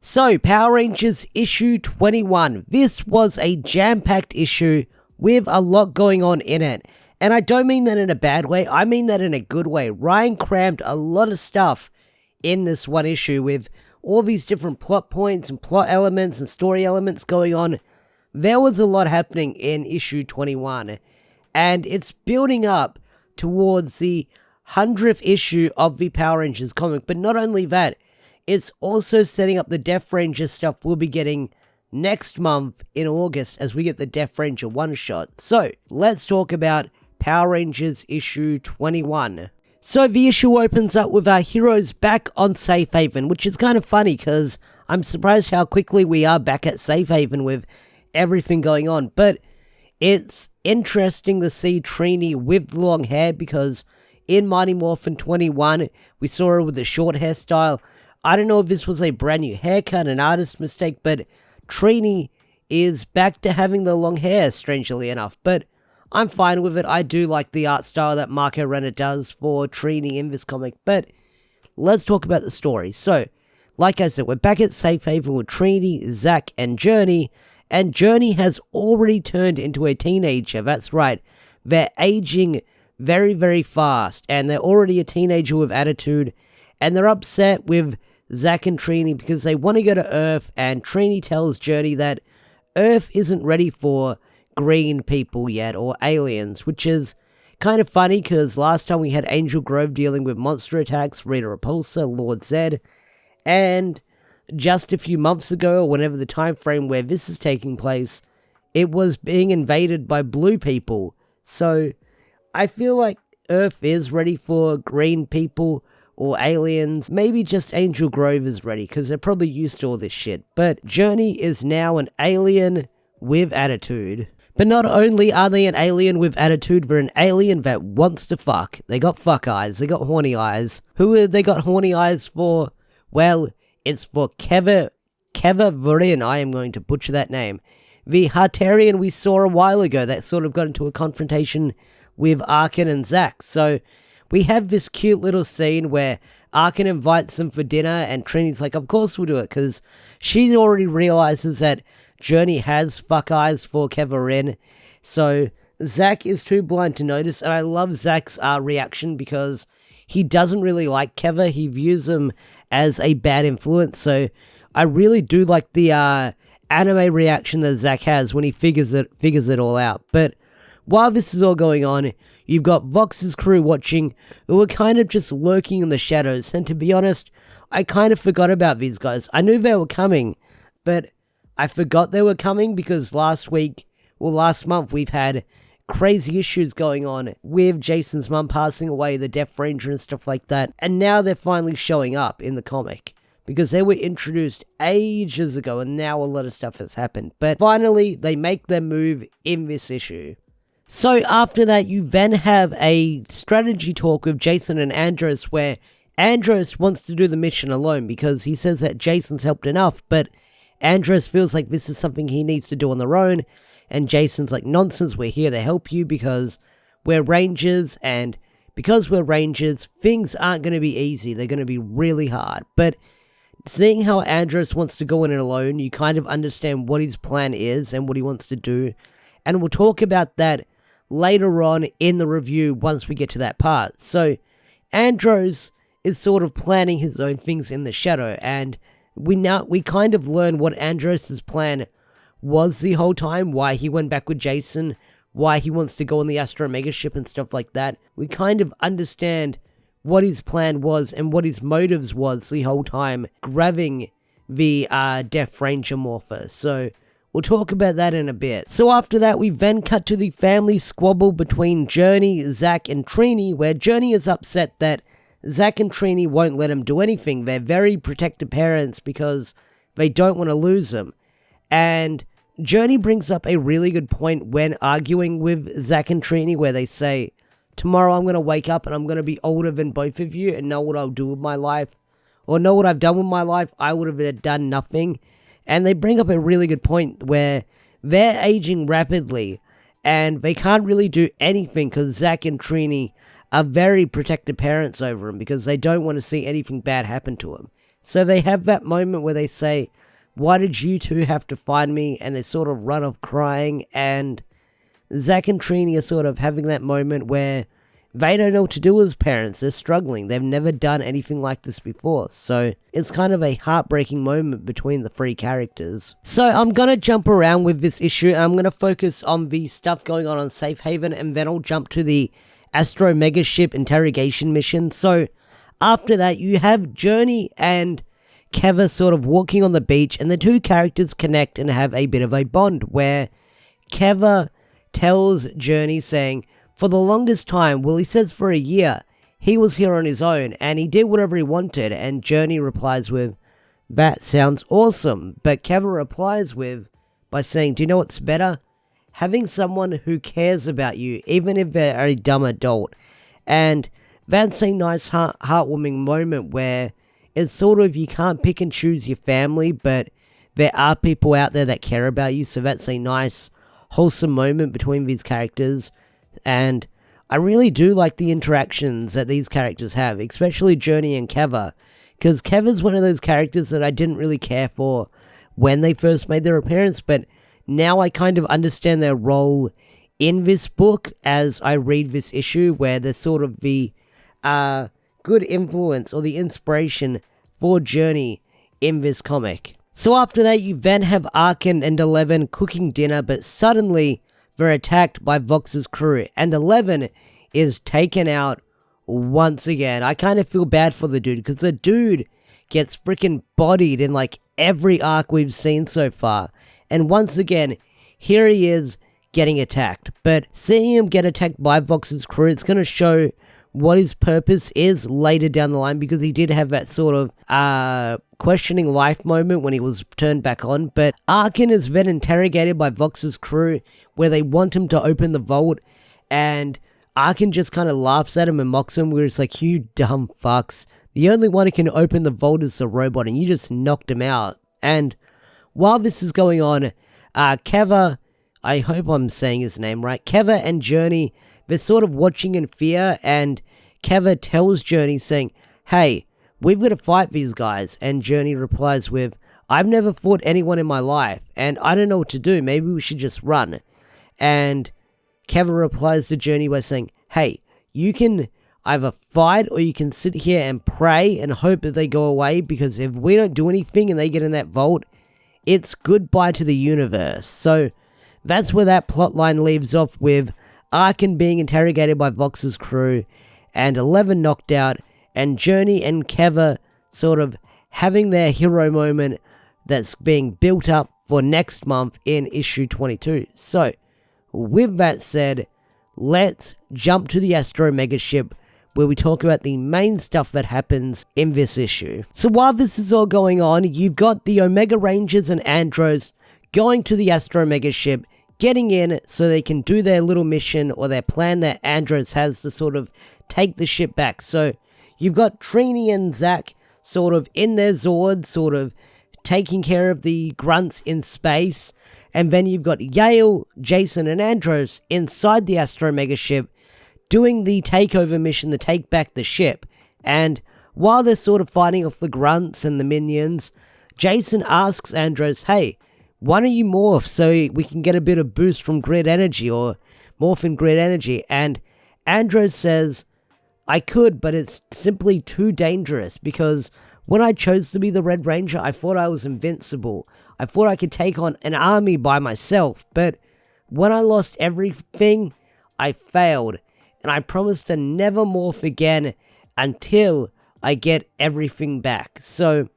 So, Power Rangers issue 21. This was a jam-packed issue with a lot going on in it. And I don't mean that in a bad way, I mean that in a good way. Ryan crammed a lot of stuff in this one issue with all these different plot points and plot elements and story elements going on. There was a lot happening in issue 21. And it's building up towards the 100th issue of the Power Rangers comic. But not only that, it's also setting up the Death Ranger stuff we'll be getting next month in August as we get the Death Ranger one-shot. So, let's talk about Power Rangers issue 21. So, the issue opens up with our heroes back on Safe Haven, which is kind of funny because I'm surprised how quickly we are back at Safe Haven with everything going on. But it's interesting to see Trini with the long hair because in Mighty Morphin 21, we saw her with the short hairstyle. I don't know if this was a brand new haircut, an artist mistake, but Trini is back to having the long hair, strangely enough. But I'm fine with it. I do like the art style that Marco Renner does for Trini in this comic. But let's talk about the story. So, like I said, we're back at Safe Haven with Trini, Zach, and Journey. And Journey has already turned into a teenager. That's right. They're aging very, very fast. And they're already a teenager with attitude. And they're upset with Zach and Trini because they want to go to Earth, and Trini tells Journey that Earth isn't ready for green people yet, or aliens, which is kind of funny because last time we had Angel Grove dealing with monster attacks, Rita Repulsa, Lord Zed, and just a few months ago, or whenever the time frame where this is taking place, it was being invaded by blue people. So I feel like Earth is ready for green people or aliens. Maybe just Angel Grove is ready, because they're probably used to all this shit. But Journey is now an alien with attitude. But not only are they an alien with attitude, they're an alien that wants to fuck. They got fuck eyes, they got horny eyes. Who have they got horny eyes for? Well, it's for Keva Varin, I am going to butcher that name. The Hartarian we saw a while ago that sort of got into a confrontation with Arkin and Zack. So we have this cute little scene where Arkin invites them for dinner and Trini's like, of course we'll do it, because she already realizes that Journey has fuck eyes for Kevarin. So Zack is too blind to notice, and I love Zack's reaction because he doesn't really like Keva. He views him as a bad influence, so I really do like the anime reaction that Zack has when he figures it all out. But while this is all going on, you've got Vox's crew watching, who are kind of just lurking in the shadows, and to be honest, I kind of forgot about these guys. I knew they were coming, but I forgot they were coming because last month we've had crazy issues going on with Jason's mum passing away, the Death Ranger and stuff like that, and now they're finally showing up in the comic because they were introduced ages ago and now a lot of stuff has happened. But finally, they make their move in this issue. So after that, you then have a strategy talk with Jason and Andros where Andros wants to do the mission alone because he says that Jason's helped enough, but Andros feels like this is something he needs to do on their own, and Jason's like, nonsense, we're here to help you because we're Rangers, and because we're Rangers, things aren't going to be easy, they're going to be really hard. But seeing how Andros wants to go in it alone, you kind of understand what his plan is and what he wants to do, and we'll talk about that later on in the review once we get to that part. So Andros is sort of planning his own things in the shadow, and we kind of learn what Andros' plan was the whole time, why he went back with Jason, why he wants to go on the Astro Omega ship and stuff like that. We kind of understand what his plan was and what his motives was the whole time grabbing the Death Ranger morpher. So we'll talk about that in a bit. So after that, we then cut to the family squabble between Journey, Zack, and Trini, where Journey is upset that Zack and Trini won't let him do anything. They're very protective parents because they don't want to lose him. And Journey brings up a really good point when arguing with Zack and Trini, where they say, tomorrow I'm going to wake up and I'm going to be older than both of you and know what I'll do with my life, or know what I've done with my life. I would have done nothing. And they bring up a really good point where they're aging rapidly and they can't really do anything because Zack and Trini are very protective parents over him because they don't want to see anything bad happen to him. So they have that moment where they say, why did you two have to find me? And they sort of run off crying, and Zack and Trini are sort of having that moment where they don't know what to do as parents. They're struggling. They've never done anything like this before. So it's kind of a heartbreaking moment between the three characters. So I'm going to jump around with this issue. I'm going to focus on the stuff going on Safe Haven, and then I'll jump to the Astro Megaship interrogation mission. So after that, you have Journey and Keva sort of walking on the beach, and the two characters connect and have a bit of a bond where Keva tells Journey saying, for the longest time, well, he says for a year, he was here on his own and he did whatever he wanted. And Journey replies with, that sounds awesome. But Keva replies by saying, do you know what's better? Having someone who cares about you, even if they're a dumb adult. And that's a nice heartwarming moment where it's sort of, you can't pick and choose your family, but there are people out there that care about you. So that's a nice, wholesome moment between these characters. And I really do like the interactions that these characters have, especially Journey and Keva, because Keva's one of those characters that I didn't really care for when they first made their appearance, but now I kind of understand their role in this book as I read this issue, where they're sort of the good influence or the inspiration for Journey in this comic. So after that, you then have Arkin and 11 cooking dinner, but suddenly they're attacked by Vox's crew, and 11 is taken out once again. I kind of feel bad for the dude, because the dude gets freaking bodied in like every arc we've seen so far. And once again, here he is getting attacked. But seeing him get attacked by Vox's crew, it's going to show what his purpose is later down the line, because he did have that sort of questioning life moment when he was turned back on. But Arkin is then interrogated by Vox's crew, where they want him to open the vault, and Arkin just kind of laughs at him and mocks him, where it's like, you dumb fucks, the only one who can open the vault is the robot, and you just knocked him out. And while this is going on, Keva, I hope I'm saying his name right, Keva and Journey, they're sort of watching in fear, and Keva tells Journey saying, hey, we've got to fight these guys. And Journey replies with, I've never fought anyone in my life, and I don't know what to do, maybe we should just run. And Keva replies to Journey by saying, hey, you can either fight or you can sit here and pray and hope that they go away, because if we don't do anything and they get in that vault, it's goodbye to the universe. So that's where that plotline leaves off, with Arkin being interrogated by Vox's crew, and 11 knocked out, and Journey and Keva sort of having their hero moment that's being built up for next month in issue 22. So, with that said, let's jump to the Astro Megaship, where we talk about the main stuff that happens in this issue. So while this is all going on, you've got the Omega Rangers and Andros going to the Astro Megaship, getting in so they can do their little mission or their plan that Andros has to sort of take the ship back. So you've got Trini and Zack sort of in their Zords, sort of taking care of the grunts in space. And then you've got Yale, Jason, and Andros inside the Astro Megaship doing the takeover mission to take back the ship. And while they're sort of fighting off the grunts and the minions, Jason asks Andros, hey, why don't you morph so we can get a bit of boost from grid energy, or morph in grid energy? And Andros says, I could, but it's simply too dangerous, because when I chose to be the Red Ranger, I thought I was invincible. I thought I could take on an army by myself, but when I lost everything, I failed, and I promised to never morph again until I get everything back. So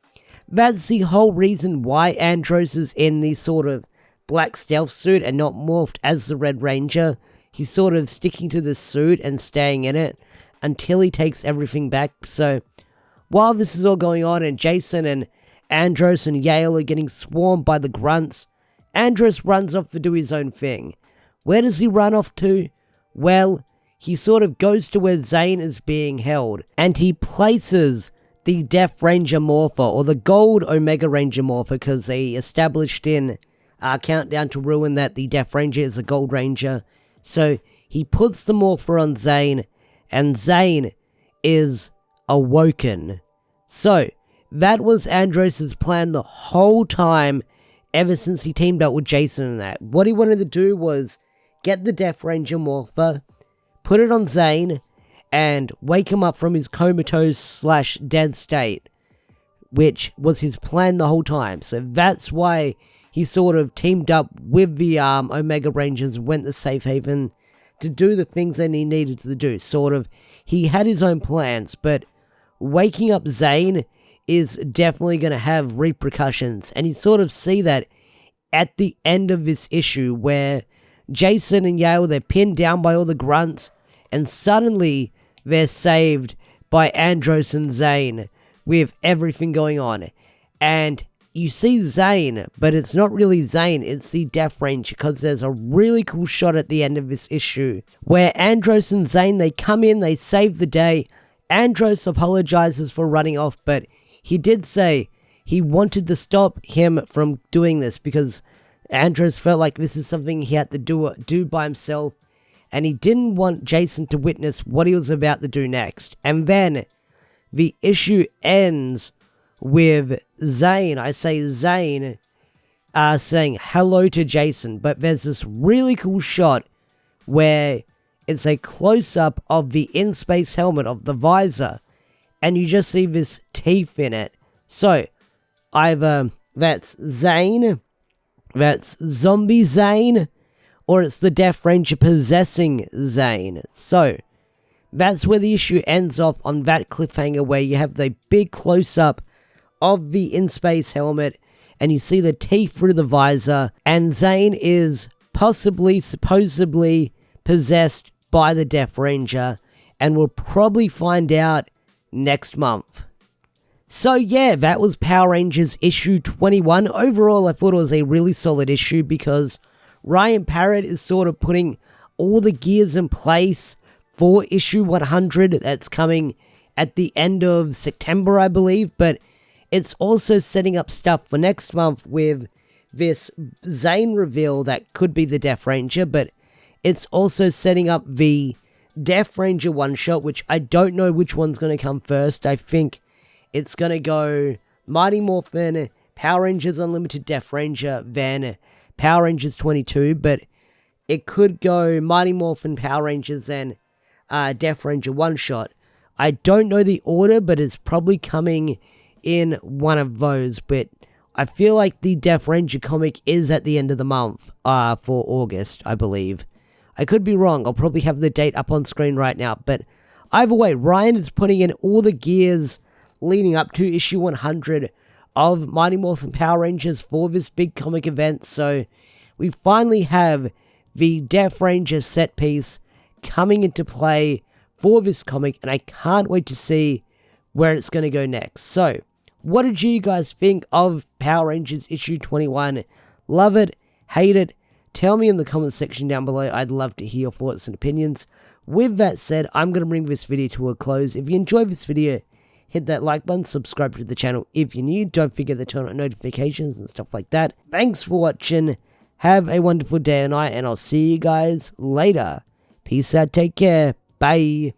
that's the whole reason why Andros is in the sort of black stealth suit and not morphed as the Red Ranger. He's sort of sticking to the suit and staying in it until he takes everything back. So while this is all going on and Jason and Andros and Yale are getting swarmed by the grunts, Andros runs off to do his own thing. Where does he run off to? Well, he sort of goes to where Zane is being held, and he places the Death Ranger Morpher, or the Gold Omega Ranger Morpher, because they established in Countdown to Ruin that the Death Ranger is a Gold Ranger. So he puts the Morpher on Zane, and Zane is awoken. So that was Andros' plan the whole time, ever since he teamed up with Jason and that. What he wanted to do was get the Death Ranger Morpher, put it on Zane, and wake him up from his comatose / dead state, which was his plan the whole time. So that's why he sort of teamed up with the Omega Rangers and went to Safe Haven to do the things that he needed to do. Sort of, he had his own plans, but waking up Zane is definitely going to have repercussions. And you sort of see that at the end of this issue, where Jason and Yale, they're pinned down by all the grunts, and suddenly they're saved by Andros and Zane with everything going on. And you see Zane, but it's not really Zane, it's the Death Ranger, because there's a really cool shot at the end of this issue where Andros and Zane, they come in, they save the day. Andros apologizes for running off, but he did say he wanted to stop him from doing this because Andros felt like this is something he had to do by himself, and he didn't want Jason to witness what he was about to do next. And then the issue ends with Zane, saying hello to Jason, but there's this really cool shot where it's a close-up of the in-space helmet of the visor, and you just see this teeth in it. So, either that's Zane, that's zombie Zane, or it's the Death Ranger possessing Zane. So, that's where the issue ends off, on that cliffhanger where you have the big close-up of the in-space helmet, and you see the teeth through the visor, and Zane is supposedly possessed by the Death Ranger, and we'll probably find out next month. So yeah, that was Power Rangers issue 21. Overall, I thought it was a really solid issue because Ryan Parrott is sort of putting all the gears in place for issue 100 that's coming at the end of September, I believe, but it's also setting up stuff for next month with this Zane reveal that could be the Death Ranger, but it's also setting up the Death Ranger one-shot, which I don't know which one's going to come first. I think it's going to go Mighty Morphin, Power Rangers Unlimited Death Ranger, then Power Rangers 22, but it could go Mighty Morphin, Power Rangers, and Death Ranger one-shot. I don't know the order, but it's probably coming in one of those, but I feel like the Death Ranger comic is at the end of the month for August, I believe. I could be wrong. I'll probably have the date up on screen right now, but either way, Ryan is putting in all the gears leading up to issue 100 of Mighty Morphin Power Rangers for this big comic event, so we finally have the Death Ranger set piece coming into play for this comic, and I can't wait to see where it's going to go next. So, what did you guys think of Power Rangers issue 21? Love it? Hate it? Tell me in the comment section down below. I'd love to hear your thoughts and opinions. With that said, I'm going to bring this video to a close. If you enjoyed this video, hit that like button, subscribe to the channel if you're new. Don't forget to turn on notifications and stuff like that. Thanks for watching. Have a wonderful day and night, and I'll see you guys later. Peace out. Take care. Bye.